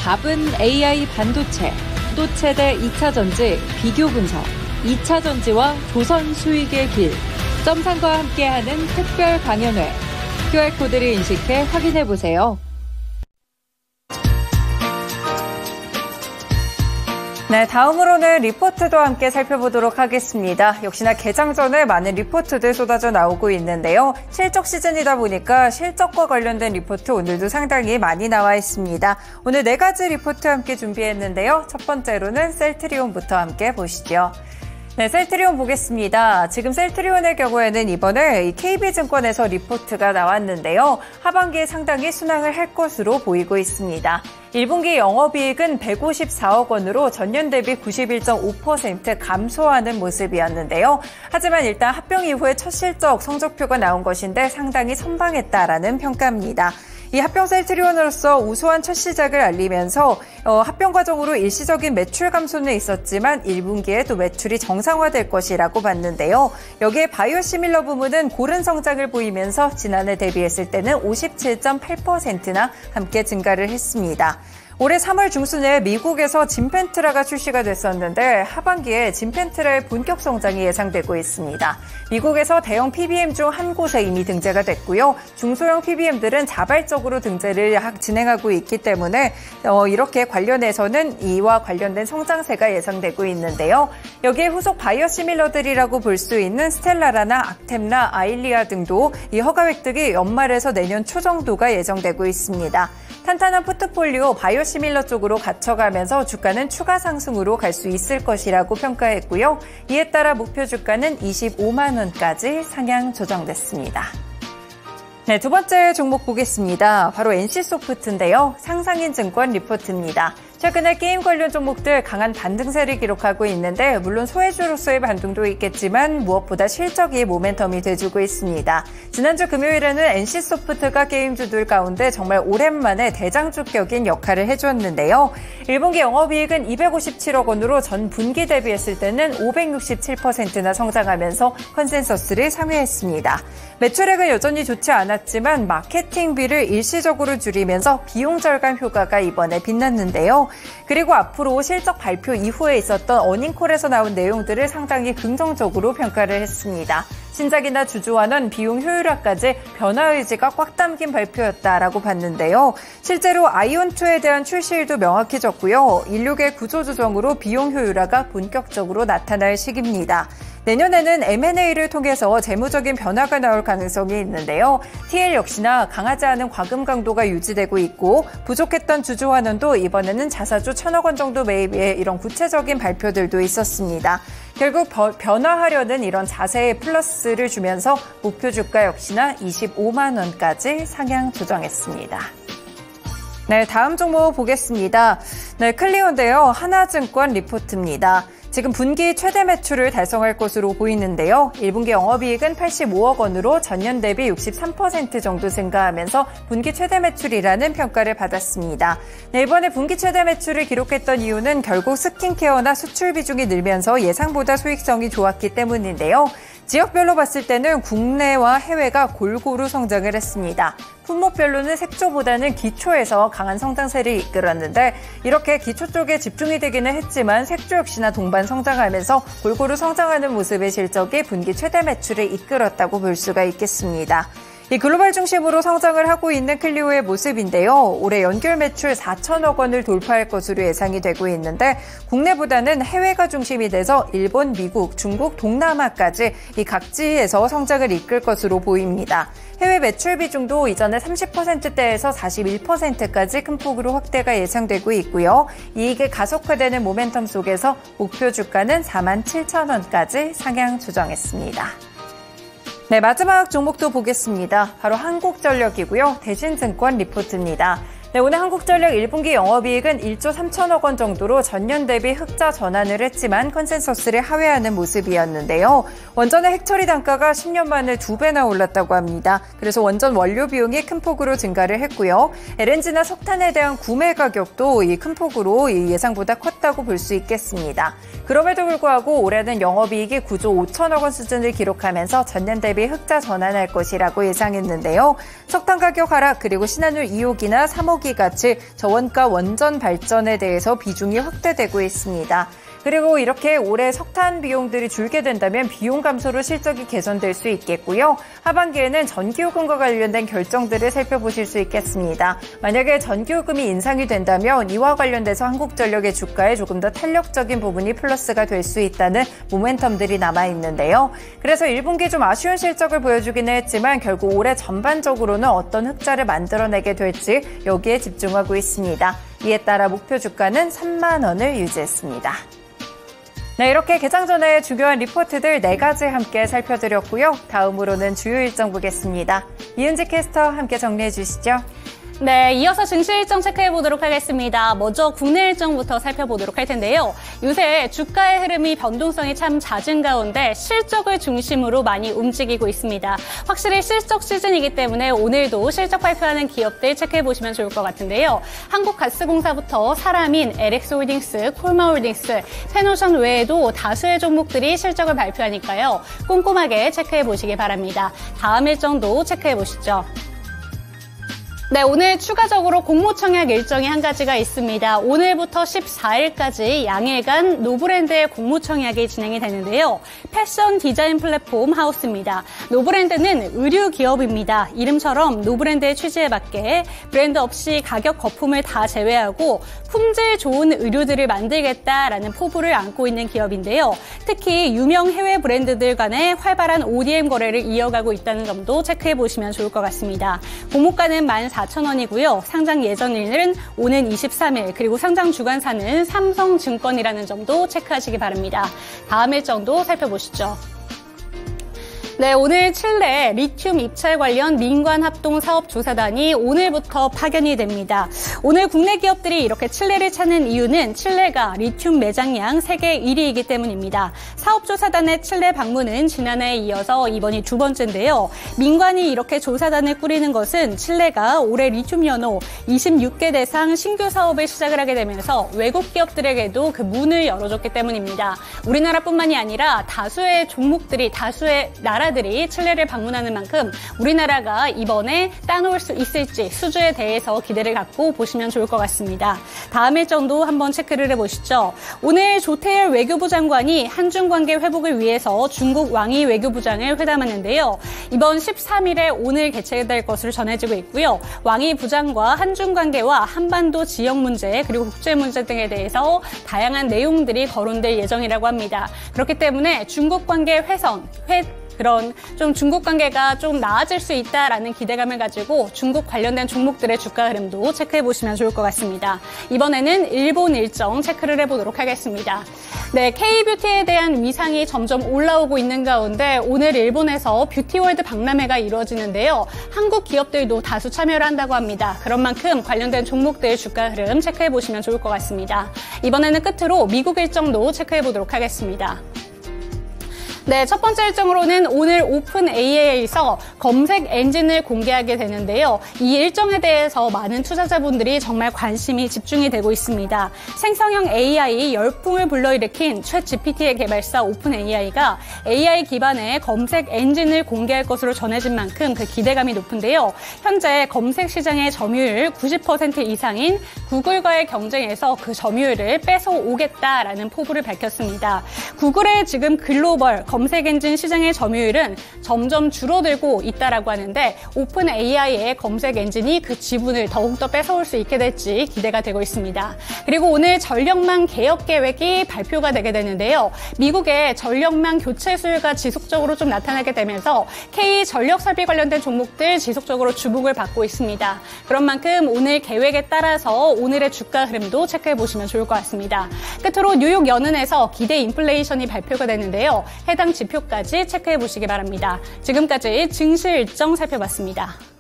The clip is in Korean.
답은 AI 반도체, 또 최대 2차 전지 비교 분석, 2차 전지와 조선 수익의 길, 점상과 함께하는 특별 강연회. QR코드를 인식해 확인해보세요. 네, 다음으로는 리포트도 함께 살펴보도록 하겠습니다. 역시나 개장 전에 많은 리포트들 쏟아져 나오고 있는데요. 실적 시즌이다 보니까 실적과 관련된 리포트 오늘도 상당히 많이 나와 있습니다. 오늘 4가지 리포트 함께 준비했는데요. 첫 번째로는 셀트리온부터 함께 보시죠. 네, 셀트리온 보겠습니다. 지금 셀트리온의 경우에는 이번에 이 KB증권에서 리포트가 나왔는데요. 하반기에 상당히 순항을 할 것으로 보이고 있습니다. 1분기 영업이익은 154억 원으로 전년 대비 91.5% 감소하는 모습이었는데요. 하지만 일단 합병 이후에 첫 실적 성적표가 나온 것인데 상당히 선방했다라는 평가입니다. 이 합병 셀트리온으로서 우수한 첫 시작을 알리면서 합병 과정으로 일시적인 매출 감소는 있었지만 1분기에 또 매출이 정상화될 것이라고 봤는데요. 여기에 바이오시밀러 부문은 고른 성장을 보이면서 지난해 대비했을 때는 57.8%나 함께 증가를 했습니다. 올해 3월 중순에 미국에서 진펜트라가 출시가 됐었는데 하반기에 진펜트라의 본격 성장이 예상되고 있습니다. 미국에서 대형 PBM 중 한 곳에 이미 등재가 됐고요. 중소형 PBM들은 자발적으로 등재를 진행하고 있기 때문에 이렇게 관련해서는 이와 관련된 성장세가 예상되고 있는데요. 여기에 후속 바이오시밀러들이라고 볼 수 있는 스텔라라나 악템라, 아일리아 등도 이 허가 획득이 연말에서 내년 초 정도가 예정되고 있습니다. 탄탄한 포트폴리오 바이오시밀러 쪽으로 갖춰가면서 주가는 추가 상승으로 갈 수 있을 것이라고 평가했고요. 이에 따라 목표 주가는 25만 원까지 상향 조정됐습니다. 네, 두 번째 종목 보겠습니다. 바로 NC소프트인데요. 상상인 증권 리포트입니다. 최근에 게임 관련 종목들 강한 반등세를 기록하고 있는데 물론 소외주로서의 반등도 있겠지만 무엇보다 실적이 모멘텀이 돼주고 있습니다. 지난주 금요일에는 NC소프트가 게임주들 가운데 정말 오랜만에 대장주격인 역할을 해줬는데요. 1분기 영업이익은 257억 원으로 전 분기 대비했을 때는 567%나 성장하면서 컨센서스를 상회했습니다. 매출액은 여전히 좋지 않았지만 마케팅비를 일시적으로 줄이면서 비용 절감 효과가 이번에 빛났는데요. 그리고 앞으로 실적 발표 이후에 있었던 어닝콜에서 나온 내용들을 상당히 긍정적으로 평가를 했습니다. 신작이나 주주환원, 비용 효율화까지 변화 의지가 꽉 담긴 발표였다라고 봤는데요. 실제로 아이온2에 대한 출시일도 명확해졌고요. 인력의 구조 조정으로 비용 효율화가 본격적으로 나타날 시기입니다. 내년에는 M&A를 통해서 재무적인 변화가 나올 가능성이 있는데요. TL 역시나 강하지 않은 과금 강도가 유지되고 있고 부족했던 주주 환원도 이번에는 자사주 1,000억 원 정도 매입에 이런 구체적인 발표들도 있었습니다. 결국 변화하려는 이런 자세의 플러스를 주면서 목표 주가 역시나 25만 원까지 상향 조정했습니다. 네, 다음 종목 보겠습니다. 네, 클리오인데요. 하나증권 리포트입니다. 지금 분기 최대 매출을 달성할 것으로 보이는데요. 1분기 영업이익은 85억 원으로 전년 대비 63% 정도 증가하면서 분기 최대 매출이라는 평가를 받았습니다. 네, 이번에 분기 최대 매출을 기록했던 이유는 결국 스킨케어나 수출 비중이 늘면서 예상보다 수익성이 좋았기 때문인데요. 지역별로 봤을 때는 국내와 해외가 골고루 성장을 했습니다. 품목별로는 색조보다는 기초에서 강한 성장세를 이끌었는데 이렇게 기초 쪽에 집중이 되기는 했지만 색조 역시나 동반 성장하면서 골고루 성장하는 모습의 실적이 분기 최대 매출을 이끌었다고 볼 수가 있겠습니다. 이 글로벌 중심으로 성장을 하고 있는 클리오의 모습인데요. 올해 연결 매출 4천억 원을 돌파할 것으로 예상이 되고 있는데 국내보다는 해외가 중심이 돼서 일본, 미국, 중국, 동남아까지 이 각지에서 성장을 이끌 것으로 보입니다. 해외 매출 비중도 이전에 30%대에서 41%까지 큰 폭으로 확대가 예상되고 있고요. 이익이 가속화되는 모멘텀 속에서 목표 주가는 47,000원까지 상향 조정했습니다. 네, 마지막 종목도 보겠습니다. 바로 한국전력이고요. 대신증권 리포트입니다. 네, 오늘 한국전력 1분기 영업이익은 1조 3천억 원 정도로 전년 대비 흑자 전환을 했지만 컨센서스를 하회하는 모습이었는데요. 원전의 핵처리 단가가 10년 만에 2배나 올랐다고 합니다. 그래서 원전 원료 비용이 큰 폭으로 증가를 했고요. LNG나 석탄에 대한 구매 가격도 큰 폭으로 예상보다 컸다고 볼 수 있겠습니다. 그럼에도 불구하고 올해는 영업이익이 9조 5천억 원 수준을 기록하면서 전년 대비 흑자 전환할 것이라고 예상했는데요. 석탄 가격 하락 그리고 신한울 2호기나 3호 소고기 같이 저원가 원전 발전에 대해서 비중이 확대되고 있습니다. 그리고 이렇게 올해 석탄 비용들이 줄게 된다면 비용 감소로 실적이 개선될 수 있겠고요. 하반기에는 전기요금과 관련된 결정들을 살펴보실 수 있겠습니다. 만약에 전기요금이 인상이 된다면 이와 관련돼서 한국전력의 주가에 조금 더 탄력적인 부분이 플러스가 될 수 있다는 모멘텀들이 남아있는데요. 그래서 1분기 좀 아쉬운 실적을 보여주기는 했지만 결국 올해 전반적으로는 어떤 흑자를 만들어내게 될지 여기에 집중하고 있습니다. 이에 따라 목표 주가는 3만 원을 유지했습니다. 네, 이렇게 개장 전에 중요한 리포트들 4가지 함께 살펴드렸고요. 다음으로는 주요 일정 보겠습니다. 이은지 캐스터 함께 정리해 주시죠. 네, 이어서 증시 일정 체크해보도록 하겠습니다. 먼저 국내 일정부터 살펴보도록 할 텐데요. 요새 주가의 흐름이 변동성이 참 잦은 가운데 실적을 중심으로 많이 움직이고 있습니다. 확실히 실적 시즌이기 때문에 오늘도 실적 발표하는 기업들 체크해보시면 좋을 것 같은데요. 한국가스공사부터 사람인, LX홀딩스, 콜마홀딩스, 페노션 외에도 다수의 종목들이 실적을 발표하니까요. 꼼꼼하게 체크해보시기 바랍니다. 다음 일정도 체크해보시죠. 네, 오늘 추가적으로 공모청약 일정이 한 가지가 있습니다. 오늘부터 14일까지 양일간 노브랜드의 공모청약이 진행이 되는데요. 패션 디자인 플랫폼 하우스입니다. 노브랜드는 의류 기업입니다. 이름처럼 노브랜드의 취지에 맞게 브랜드 없이 가격 거품을 다 제외하고 품질 좋은 의류들을 만들겠다라는 포부를 안고 있는 기업인데요. 특히 유명 해외 브랜드들 간의 활발한 ODM 거래를 이어가고 있다는 점도 체크해 보시면 좋을 것 같습니다. 공모가는 14,000원이고요. 상장 예정일은 오는 23일, 그리고 상장 주관사는 삼성증권이라는 점도 체크하시기 바랍니다. 다음 일정도 살펴보시죠. 네, 오늘 칠레 리튬 입찰 관련 민관합동사업조사단이 오늘부터 파견이 됩니다. 오늘 국내 기업들이 이렇게 칠레를 찾는 이유는 칠레가 리튬 매장량 세계 1위이기 때문입니다. 사업조사단의 칠레 방문은 지난해에 이어서 이번이 2번째인데요. 민관이 이렇게 조사단을 꾸리는 것은 칠레가 올해 리튬 연호 26개 대상 신규 사업을 시작을 하게 되면서 외국 기업들에게도 그 문을 열어줬기 때문입니다. 우리나라뿐만이 아니라 다수의 종목들이, 다수의 나라들이 칠레를 방문하는 만큼 우리나라가 이번에 따놓을 수 있을지 수주에 대해서 기대를 갖고 보시면 좋을 것 같습니다. 다음 일정도 한번 체크를 해보시죠. 오늘 조태열 외교부 장관이 한중 관계 회복을 위해서 중국 왕이 외교부장을 회담하는데요. 이번 13일에 오늘 개최될 것으로 전해지고 있고요. 왕이 부장과 한중 관계와 한반도 지역 문제 그리고 국제 문제 등에 대해서 다양한 내용들이 거론될 예정이라고 합니다. 그렇기 때문에 중국 관계 훼손, 그런 좀 중국 관계가 좀 나아질 수 있다라는 기대감을 가지고 중국 관련된 종목들의 주가 흐름도 체크해 보시면 좋을 것 같습니다. 이번에는 일본 일정 체크를 해보도록 하겠습니다. 네, K뷰티에 대한 위상이 점점 올라오고 있는 가운데 오늘 일본에서 뷰티월드 박람회가 이루어지는데요. 한국 기업들도 다수 참여를 한다고 합니다. 그런 만큼 관련된 종목들 주가 흐름 체크해 보시면 좋을 것 같습니다. 이번에는 끝으로 미국 일정도 체크해 보도록 하겠습니다. 네, 첫 번째 일정으로는 오늘 오픈 AI에서 검색 엔진을 공개하게 되는데요. 이 일정에 대해서 많은 투자자분들이 정말 관심이 집중이 되고 있습니다. 생성형 AI 열풍을 불러일으킨 챗GPT의 개발사 오픈 AI가 AI 기반의 검색 엔진을 공개할 것으로 전해진 만큼 그 기대감이 높은데요. 현재 검색 시장의 점유율 90% 이상인 구글과의 경쟁에서 그 점유율을 뺏어오겠다라는 포부를 밝혔습니다. 구글의 지금 글로벌 검색 엔진 시장의 점유율은 점점 줄어들고 있다라고 하는데 오픈 AI의 검색 엔진이 그 지분을 더욱더 뺏어올 수 있게 될지 기대가 되고 있습니다. 그리고 오늘 전력망 개혁 계획이 발표가 되게 되는데요. 미국의 전력망 교체 수요가 지속적으로 좀 나타나게 되면서 K 전력 설비 관련된 종목들 지속적으로 주목을 받고 있습니다. 그런 만큼 오늘 계획에 따라서 오늘의 주가 흐름도 체크해 보시면 좋을 것 같습니다. 끝으로 뉴욕 연은에서 기대 인플레이션이 발표가 되는데요. 해당 지표까지 체크해 보시기 바랍니다. 지금까지 증시 일정 살펴봤습니다.